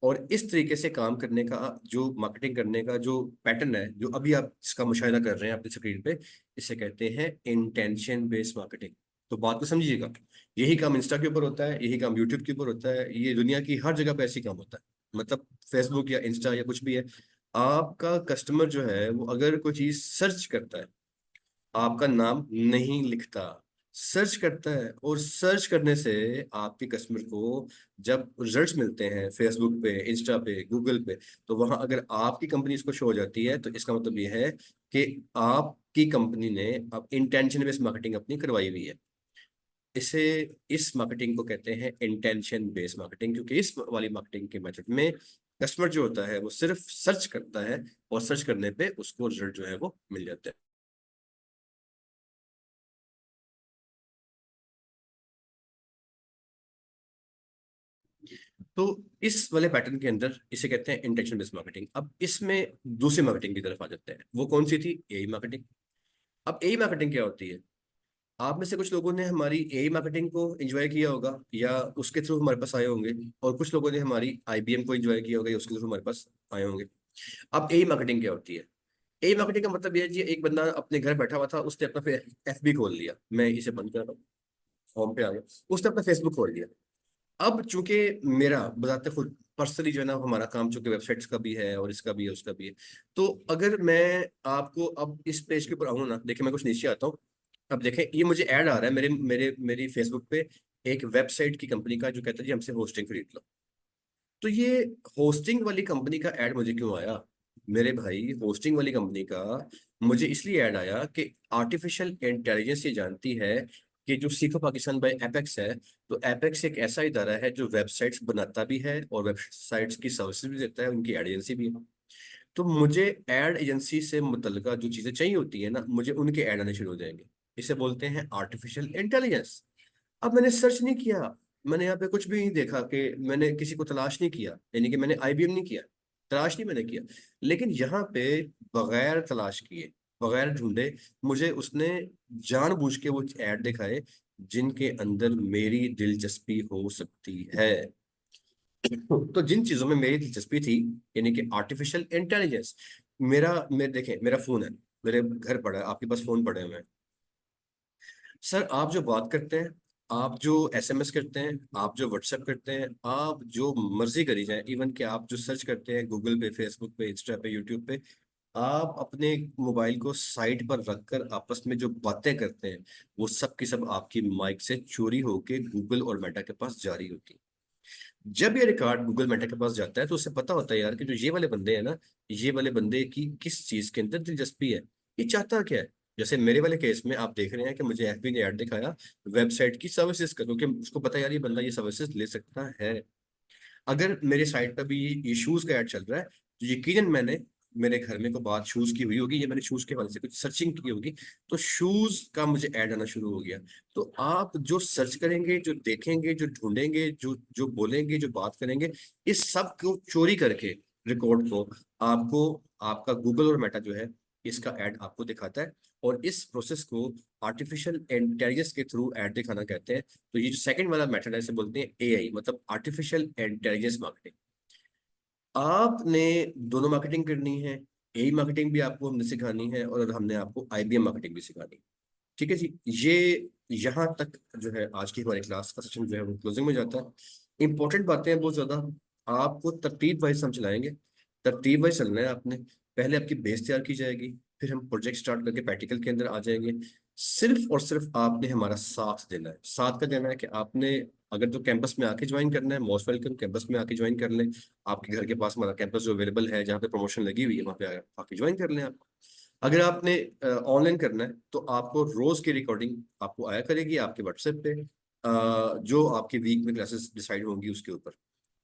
और इस तरीके से काम करने का, जो मार्केटिंग करने का जो पैटर्न है, जो अभी आप इसका मुशाहिदा कर रहे हैं अपनी स्क्रीन पे, इसे कहते हैं इंटेंशन बेस्ड मार्केटिंग। तो बात को समझिएगा, यही काम इंस्टा के ऊपर होता है, यही काम यूट्यूब के ऊपर होता है, ये दुनिया की हर जगह पे ऐसी काम होता है। मतलब फेसबुक या इंस्टा या कुछ भी है, आपका कस्टमर जो है वो अगर कोई चीज सर्च करता है, आपका नाम नहीं लिखता, सर्च करता है, और सर्च करने से आपके कस्टमर को जब रिजल्ट्स मिलते हैं फेसबुक पे, इंस्टा पे, गूगल पे, तो वहां अगर आपकी कंपनी इसको शो हो जाती है, तो इसका मतलब ये है कि आपकी कंपनी ने अब इंटेंशन बेस्ड मार्केटिंग अपनी करवाई हुई है। इसे, इस मार्केटिंग को कहते हैं इंटेंशन बेस्ड मार्केटिंग, क्योंकि इस वाली मार्केटिंग के मेथड में कस्टमर जो होता है वो सिर्फ सर्च करता है, और सर्च करने पे उसको रिजल्ट जो है वो मिल जाता है। तो इस वाले पैटर्न के अंदर इसे कहते हैं इंटेंशन बेस्ड मार्केटिंग। अब इसमें दूसरी मार्केटिंग की तरफ आ जाते हैं, वो कौन सी थी? एई मार्केटिंग। अब एई मार्केटिंग क्या होती है? आप में से कुछ लोगों ने हमारी एई मार्केटिंग को एंजॉय किया होगा या उसके थ्रू हमारे पास आए होंगे, और कुछ लोगों ने हमारी आईबीएम को एंजॉय किया होगा या उसके थ्रू हमारे पास आए होंगे। अब एई मार्केटिंग क्या होती है? एई मार्केटिंग का मतलब यह है जी, एक बंदा अपने घर बैठा हुआ था, उसने अपना एफबी खोल लिया, मैं इसे बंद कर रहा हूँ, होम पे आ गया, उसने अपना फेसबुक खोल लिया। अब चूंकि मेरा बताते खुद पर्सनली जो है ना, हमारा काम चूंकि वेबसाइट्स का भी है और इसका भी है उसका भी है, तो अगर मैं आपको अब इस पेज के ऊपर आऊँ ना, देखिए मैं कुछ नीचे आता हूँ। अब देखें ये मुझे ऐड आ रहा है मेरे मेरे मेरी फेसबुक पे, एक वेबसाइट की कंपनी का, जो कहता है जी हमसे होस्टिंग खरीद लो। तो ये होस्टिंग वाली कंपनी का ऐड मुझे क्यों आया? मेरे भाई, होस्टिंग वाली कंपनी का मुझे इसलिए ऐड आया कि आर्टिफिशियल इंटेलिजेंस ये जानती है कि जो सीखो पाकिस्तान बाय एपेक्स है, तो एपेक्स एक ऐसा इदारा है जो वेबसाइट्स बनाता भी है और वेबसाइट्स की सर्विस भी देता है, उनकी एड एजेंसी भी है। तो मुझे एड एजेंसी से मुतल्लिका जो चीजें चाहिए होती है ना, मुझे उनके ऐड आने शुरू हो जाएंगे। इसे बोलते हैं आर्टिफिशियल इंटेलिजेंस। अब मैंने सर्च नहीं किया, मैंने यहाँ पे कुछ भी नहीं देखा, कि मैंने किसी को तलाश नहीं किया, यानी कि मैंने आईबीएम नहीं किया, तलाश नहीं मैंने किया। लेकिन यहाँ पे बगैर तलाश किए, बगैर ढूंढे, मुझे उसने जानबूझ के वो ऐड दिखाए जिनके अंदर मेरी दिलचस्पी हो सकती है। तो जिन चीजों में मेरी दिलचस्पी थी, यानी कि आर्टिफिशियल इंटेलिजेंस, मेरे देखें, मेरा फोन है, मेरे घर पड़ा है, आपके पास फोन पड़े हुए हैं। सर आप जो बात करते हैं, आप जो एसएमएस करते हैं, आप जो व्हाट्सएप करते हैं, आप जो मर्जी करी जाए, इवन कि आप जो सर्च करते हैं गूगल पे, फेसबुक पे, इंस्टा पे, यूट्यूब पे, आप अपने मोबाइल को साइड पर रखकर आपस में जो बातें करते हैं, वो सब की सब आपकी माइक से चोरी होके गूगल और मेटा के पास जारी होती है। जब ये रिकॉर्ड गूगल मेटा के पास जाता है तो उसे पता होता है यार कि जो ये वाले बंदे हैं ना, ये वाले बंदे की किस चीज के अंदर दिलचस्पी है, ये चाहता क्या है। जैसे मेरे वाले केस में आप देख रहे हैं कि मुझे एफबी ने ऐड दिखाया वेबसाइट की सर्विसेज का, क्योंकि उसको पता है यार ये बंदा ये सर्विसेज ले सकता है। अगर मेरे साइट पर भी ये शूज का ऐड चल रहा है, तो यकीनन मैंने, मेरे घर में को बात शूज की हुई होगी, या मैंने शूज के हवाले से कुछ सर्चिंग की होगी, तो शूज का मुझे ऐड आना शुरू हो गया। तो आप जो सर्च करेंगे, जो देखेंगे, जो ढूंढेंगे, जो जो बोलेंगे, जो बात करेंगे, इस सब को चोरी करके रिकॉर्ड को आपको आपका गूगल और मेटा जो है, इसका ऐड आपको दिखाता है। और इस प्रोसेस को आर्टिफिशियल इंटेलिजेंस के थ्रू ऐड दिखाना कहते हैं। तो ये जो सेकंड वाला मेथड है, इसे बोलते हैं एआई, मतलब आर्टिफिशियल इंटेलिजेंस मार्केटिंग। आपने दोनों मार्केटिंग करनी है, एआई मार्केटिंग भी आपको हमने सिखानी है, और हमने आपको आईबीएम मार्केटिंग भी सिखानी है। ठीक है जी। ये यहाँ तक जो है आज की हमारी क्लास का सेशन जो है वो क्लोजिंग में जाता है। इंपॉर्टेंट बातें हैं बहुत ज्यादा, आपको तरतीब वाइज हम चलाएंगे। तरतीब वाइज चलना है आपने। पहले आपकी बेस तैयार की जाएगी, फिर हम प्रोजेक्ट स्टार्ट करके प्रैक्टिकल के अंदर आ जाएंगे। सिर्फ और सिर्फ आपने हमारा साथ देना है। साथ का देना है कि आपने अगर तो कैंपस में आके ज्वाइन करना है, मोस्ट वेलकम, कैंपस में आके ज्वाइन कर लें। आपके घर के पास हमारा कैंपस जो अवेलेबल है, जहाँ पे प्रमोशन लगी हुई है, वहाँ पे आके ज्वाइन कर लें आप। अगर आपने ऑनलाइन करना है तो आपको रोज की रिकॉर्डिंग आपको आया करेगी आपके व्हाट्सएप पे, जो आपके वीक में क्लासेस डिसाइड होंगी उसके ऊपर,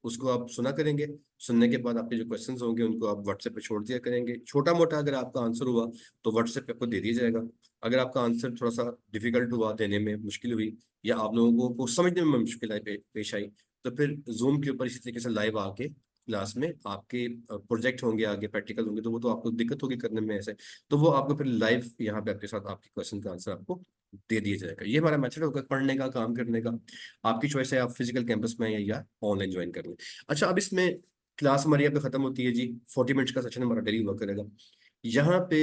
उसको आप सुना करेंगे। सुनने के बाद आपके जो क्वेश्चंस होंगे उनको आप व्हाट्सएप पे छोड़ दिया करेंगे। छोटा मोटा अगर आपका आंसर हुआ तो व्हाट्सएप पे आपको दे दिया जाएगा। अगर आपका आंसर थोड़ा सा डिफिकल्ट हुआ, देने में मुश्किल हुई, या आप लोगों को समझने में मुश्किल आई, पेश आई, तो फिर जूम के ऊपर इसी तरीके से लाइव आके क्लास में आपके प्रोजेक्ट होंगे, आगे प्रैक्टिकल होंगे, तो वो तो आपको दिक्कत होगी करने में ऐसे, तो वो आपको फिर लाइव यहाँ पे आपके साथ आपके क्वेश्चन का आंसर आपको दे दिया जाएगा। ये हमारा मेथड होगा पढ़ने का, काम करने का। आपकी चॉइस है, आप फिजिकल कैंपस में या ऑनलाइन ज्वाइन कर लें। अच्छा, अब इसमें क्लास हमारी यहाँ पे खत्म होती है जी, 40 मिनट्स का सेशन हमारा डेली हुआ करेगा। यहाँ पे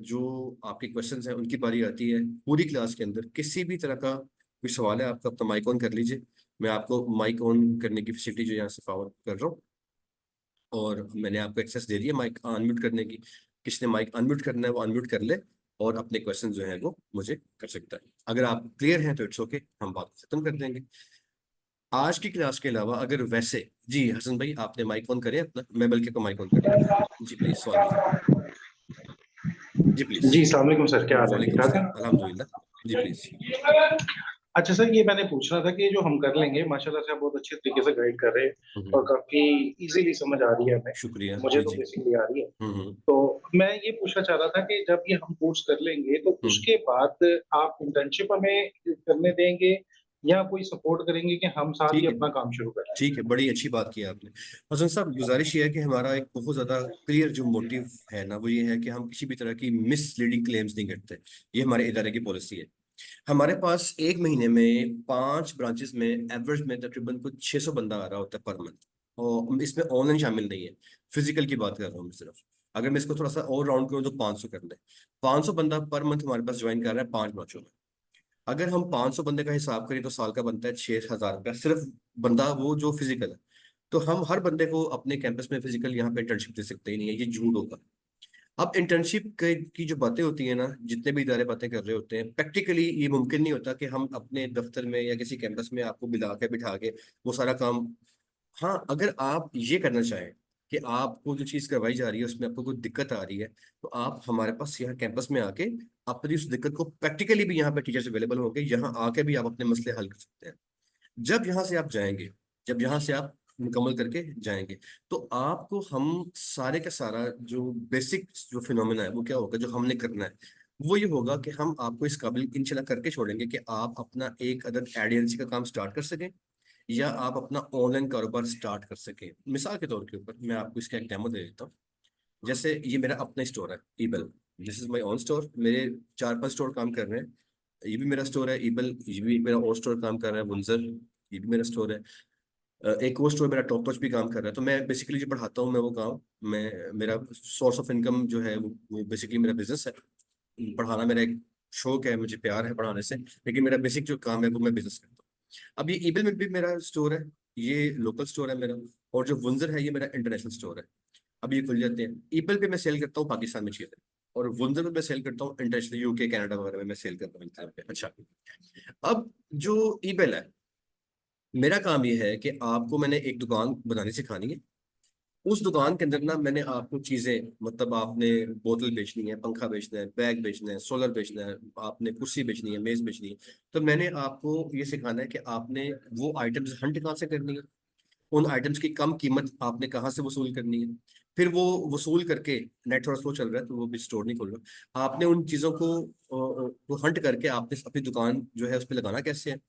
जो आपके क्वेश्चंस हैं उनकी बारी आती है। पूरी क्लास के अंदर किसी भी तरह का कोई सवाल है आपका, अपना माइक ऑन कर लीजिए। मैं आपको माइक ऑन करने की फैसिलिटी जो यहाँ से फॉरवर्ड कर रहा हूँ, और मैंने आपको एक्सेस दे दिया माइक अनम्यूट करने की। किसने माइक अनम्यूट करना है वो अनम्यूट कर ले, और अपने क्वेश्चन जो है वो मुझे कर सकता है। अगर आप क्लियर हैं तो इट्स ओके, हम बात खत्म कर देंगे। आज की क्लास के अलावा अगर वैसे, जी हसन भाई आपने माइक ऑन करें अपना, मैं बल्कि को माइक ऑन कर देता हूँ। जी प्लीज सवाल कीजिए। जी प्लीज। जी, अस्सलाम वालेकुम सर, क्या हाल है? ठीक वालेकुम ठाक सलाम, है। अल्हम्दुलिल्लाह। जी प्लीज। अच्छा सर, ये मैंने पूछ रहा था कि जो हम कर लेंगे, माशाल्लाह से आप बहुत अच्छे तरीके से गाइड कर रहे हैं और हम्म। काफी इजीली समझ आ रही है हमें। शुक्रिया मुझे जी तो जी। बेसिकली आ रही है। हम्म। तो मैं ये पूछना चाह रहा था कि जब ये हम कोर्स कर लेंगे तो हम्म। उसके बाद आप इंटर्नशिप हमें करने देंगे या कोई सपोर्ट करेंगे कि हम साथ ही ठीक है। अपना काम शुरू करें? ठीक है, बड़ी अच्छी बात की आपने। हसन साहब, गुजारिश ये है कि हमारा एक बहुत ज्यादा क्लियर जो मोटिव है ना, वो ये है कि हम किसी भी तरह की मिसलीडिंग क्लेम्स नहीं करते। ये हमारे इदारे की पॉलिसी है। हमारे पास एक महीने में 5 ब्रांचेस में एवरेज में तकरीबन कुछ 600 बंदा आ रहा होता है पर मंथ। और इसमें ऑनलाइन शामिल नहीं है, फिजिकल की बात कर रहा हूँ मैं सिर्फ। अगर मैं इसको थोड़ा सा और राउंड करूँ तो 500 कर ले। 500 बंदा पर मंथ हमारे पास ज्वाइन कर रहा है 5 ब्रांचों में। अगर हम 500 बंदे का हिसाब करें तो साल का बनता है 6,000 रुपया, सिर्फ बंदा वो जो फिजिकल है। तो हम हर बंदे को अपने कैंपस में फिजिकल यहाँ पे इंटर्नशिप दे सकते ही नहीं है, ये झूठ होगा। अब इंटर्नशिप की जो बातें होती है ना, जितने भी इदारे बातें कर रहे होते हैं, प्रैक्टिकली ये मुमकिन नहीं होता कि हम अपने दफ्तर में या किसी कैंपस में आपको बुला के बिठा के वो सारा काम। हाँ, अगर आप ये करना चाहें कि आपको जो चीज़ करवाई जा रही है उसमें आपको कोई दिक्कत आ रही है, तो आप हमारे पास यहाँ कैंपस में आके अपनी उस दिक्कत को प्रैक्टिकली भी, यहाँ पे टीचर्स अवेलेबल होंगे, यहाँ आके भी आप अपने मसले हल कर सकते हैं। जब यहाँ से आप जाएंगे, जब यहाँ से आप मुकम्मल करके जाएंगे, तो आपको हम सारे का सारा जो बेसिक जो फिनोमेना है वो क्या होगा, जो हमने करना है वो ये होगा कि हम आपको इस काबिल इंशाल्लाह करके छोड़ेंगे कि आप अपना एक अदद एड एजेंसी का काम स्टार्ट कर सकें, या आप अपना ऑनलाइन कारोबार स्टार्ट कर सकें। मिसाल के तौर के ऊपर मैं आपको इसका एक डेमो दे देता हूँ। जैसे ये मेरा अपना स्टोर है ईबल, this is my own store, मेरे 4-5 स्टोर काम कर रहे हैं। ये भी मेरा स्टोर है। ईबल, ये भी मेरा और स्टोर काम कर रहा है। वुंजर, ये भी मेरा स्टोर है। एक और स्टोर मेरा टॉप टच भी काम कर रहा है। तो मैं बेसिकली जो पढ़ाता हूँ मैं वो काम, मैं मेरा सोर्स ऑफ इनकम जो है वो बेसिकली मेरा बिजनेस है। पढ़ाना मेरा एक शौक है, मुझे प्यार है पढ़ाने से, लेकिन मेरा बेसिक जो काम है वो मैं बिजनेस करता हूँ। अब ये ईबल में भी मेरा स्टोर है, ये लोकल स्टोर है मेरा। और जो वुंजर है ये मेरा इंटरनेशनल स्टोर है। अब ये खुल जाते हैं। ईबल पे मैं सेल करता हूँ पाकिस्तान में चीजें, और वुंजर पे मैं सेल करता हूँ इंटरनेशनल, यूके कनाडा वगैरह में मैं सेल करता हूँ इन तरह पे। अच्छा, अब जो ईबेल है, मेरा काम ये है कि आपको मैंने एक दुकान बनानी सिखानी है। उस दुकान के अंदर ना मैंने आपको चीजें, मतलब आपने बोतल बेचनी है, पंखा बेचना है, बैग बेचना है, सोलर बेचना है, आपने कुर्सी बेचनी है, मेज बेचनी है, तो मैंने आपको ये सिखाना है कि आपने वो आइटम्स हंट कहाँ से करनी है, उन आइटम्स की कम कीमत आपने कहाँ से वसूल करनी है। फिर वो वसूल करके, नेट थोड़ा स्लो चल रहा है तो वो भी स्टोर नहीं खोल रहा, आपने उन चीजों को वो हंट करके आपने अपनी दुकान जो है उस पर लगाना कैसे है।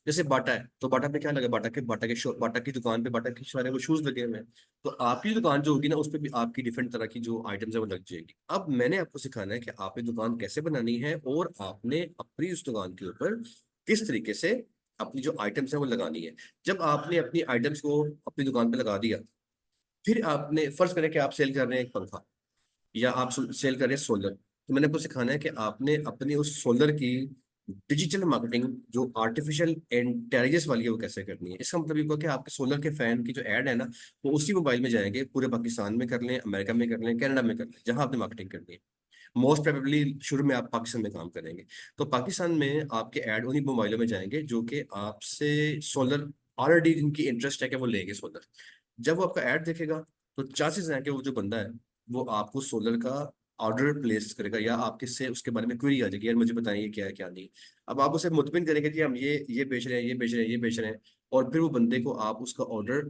जैसे बाटा है, तो बाटा पे क्या लगा, बाटा की दुकान पे बाटा के सारे वो शूज लगे हुए हैं। तो आपकी दुकान जो होगी ना उस पे भी आपकी डिफरेंट तरह की जो आइटम्स है वो लग जाएगी। अब मैंने आपको सिखाना है कि आपने दुकान कैसे बनानी है, और आपने अपनी उस दुकान के ऊपर किस तरीके से अपनी जो आइटम्स है वो लगानी है। जब आपने अपनी आइटम्स को अपनी दुकान पे लगा दिया, फिर आपने फर्ज करें कि आप सेल कर रहे हैं एक पंखा, या आप सेल कर रहे हैं सोलर, तो मैंने आपको सिखाना है कि आपने अपनी उस सोलर की डिजिटल मार्केटिंग जो आर्टिफिशियल इंटेलिजेंस वाली है वो कैसे करनी है। इसका मतलब ये हुआ कि आपके सोलर के फैन की जो ऐड है ना, वो उसी मोबाइल में जाएंगे, पूरे पाकिस्तान में कर लें, अमेरिका में कर लें, कनाडा में कर लें, जहां आपने मार्केटिंग करनी है। मोस्ट प्रोबेबली शुरू में आप पाकिस्तान में काम करेंगे, तो पाकिस्तान में आपके ऐड उन्हीं मोबाइलों में जाएंगे जो कि आपसे सोलर, ऑलरेडी जिनकी इंटरेस्ट है कि वो लेंगे सोलर। जब वो आपका ऐड देखेगा, तो चांसेस हैं कि वो जो बंदा है वो आपको सोलर का ऑर्डर प्लेस करेगा, या आपके से उसके बारे में क्वेरी आ जाएगी, यार मुझे बताइए क्या है क्या नहीं। अब आप उसे मुतमिन करेंगे कि हम ये बेच रहे हैं, ये बेच रहे हैं, ये बेच रहे हैं, और फिर वो बंदे को आप उसका ऑर्डर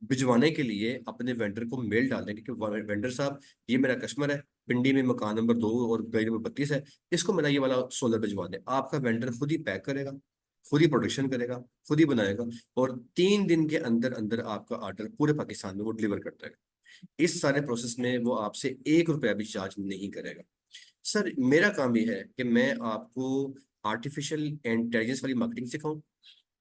भिजवाने के लिए अपने वेंडर को मेल डाल देंगे कि वेंडर साहब, ये मेरा कस्टमर है, पिंडी में मकान नंबर 2 और गली नंबर 32 है, इसको मेरा ये वाला सोलर भिजवा दे। आपका वेंडर खुद ही पैक करेगा, खुद ही प्रोडक्शन करेगा, खुद ही बनाएगा, और 3 दिन के अंदर अंदर आपका ऑर्डर पूरे पाकिस्तान में वो डिलीवर कर देगा। इस सारे प्रोसेस में वो आपसे 1 रुपया भी चार्ज नहीं करेगा। सर मेरा काम ये है कि मैं आपको आर्टिफिशियल इंटेलिजेंस वाली मार्केटिंग सिखाऊं,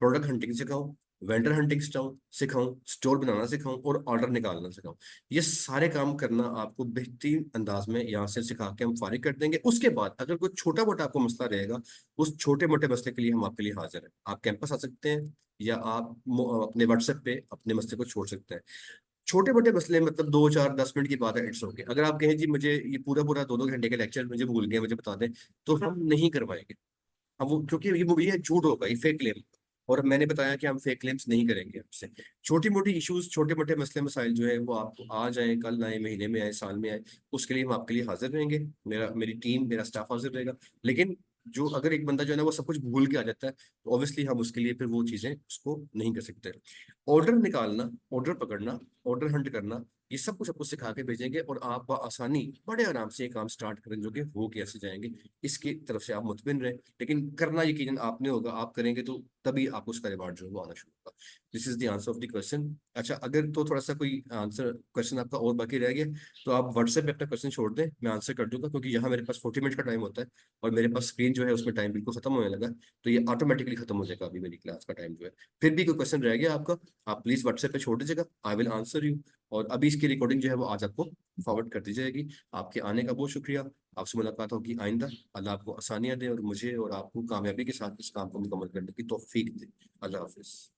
प्रोडक्ट हंटिंग सिखाऊं, वेंडर हंटिंग सिखाऊं सिखाऊं, स्टोर बनाना सिखाऊं, और ऑर्डर निकालना सिखाऊं। ये सारे काम करना आपको बेहतरीन अंदाज में यहाँ से सिखा के हम फारिग कर देंगे। उसके बाद अगर कोई छोटा मोटा आपको मसला रहेगा, उस छोटे मोटे मसले के लिए हम आपके लिए हाजिर हैं। आप कैंपस आ सकते हैं, या आप अपने व्हाट्सएप पे अपने मसले को छोड़ सकते हैं। छोटे मोटे मसले मतलब 2 4 10 मिनट की बात है, इट्स ओके। अगर आप कहें जी मुझे ये पूरा पूरा 2 2 घंटे का लेक्चर मुझे भूल गया, मुझे बता दें, तो हम नहीं करवाएंगे। हम वो, क्योंकि ये झूठ होगा, ये फेक क्लेम। और मैंने बताया कि हम फेक क्लेम्स नहीं करेंगे आपसे। छोटी मोटी इश्यूज, छोटे मोटे मसले मसाइल जो है वो आप आज आए, कल आए, महीने में आए, साल में आए, उसके लिए हम आपके लिए हाजिर रहेंगे। मेरी टीम, मेरा स्टाफ हाजिर रहेगा। लेकिन जो अगर एक बंदा जो है ना वो सब कुछ भूल के आ जाता है, तो ऑब्वियसली हम उसके लिए फिर वो चीजें उसको नहीं कर सकते। ऑर्डर निकालना, ऑर्डर पकड़ना, ऑर्डर हंट करना, ये सब कुछ आपको सिखा के भेजेंगे, और आप आसानी, बड़े आराम से ये काम स्टार्ट करेंगे, जो कि हो कैसे जाएंगे, इसकी तरफ से आप मुतमिन रहें। लेकिन करना यकीनन आपने होगा, आप करेंगे तो तभी आपको उसका रिवार्ड जो है वो आना शुरू होगा। This is the answer of the question. अच्छा, अगर तो थोड़ा सा कोई आंसर क्वेश्चन आपका और बाकी रह गया, तो आप व्हाट्सएप पे अपना क्वेश्चन छोड़ दें, मैं आंसर कर दूंगा, क्योंकि यहाँ मेरे पास 40 मिनट का टाइम होता है, और मेरे पास स्क्रीन जो है उसमें टाइम बिल्कुल खत्म होने लगा। तो ये ऑटोमेटिकली खत्म हो जाएगा अभी मेरी क्लास का टाइम जो है। फिर भी कोई क्वेश्चन रह गया आपका, आप प्लीज व्हाट्सएप पे छोड़ दीजिएगा, आई विल आंसर यू। और अभी इसकी रिकॉर्डिंग जो है वो आज आपको फॉरवर्ड कर दी जाएगी। आपके आने का बहुत शुक्रिया। आपसे मुलाकात होगी आइंदा। अल्लाह आपको आसानियां दे, और मुझे और आपको कामयाबी के साथ इस काम को मुकम्मल करने की तौफीक दे। अल्लाह हाफिज।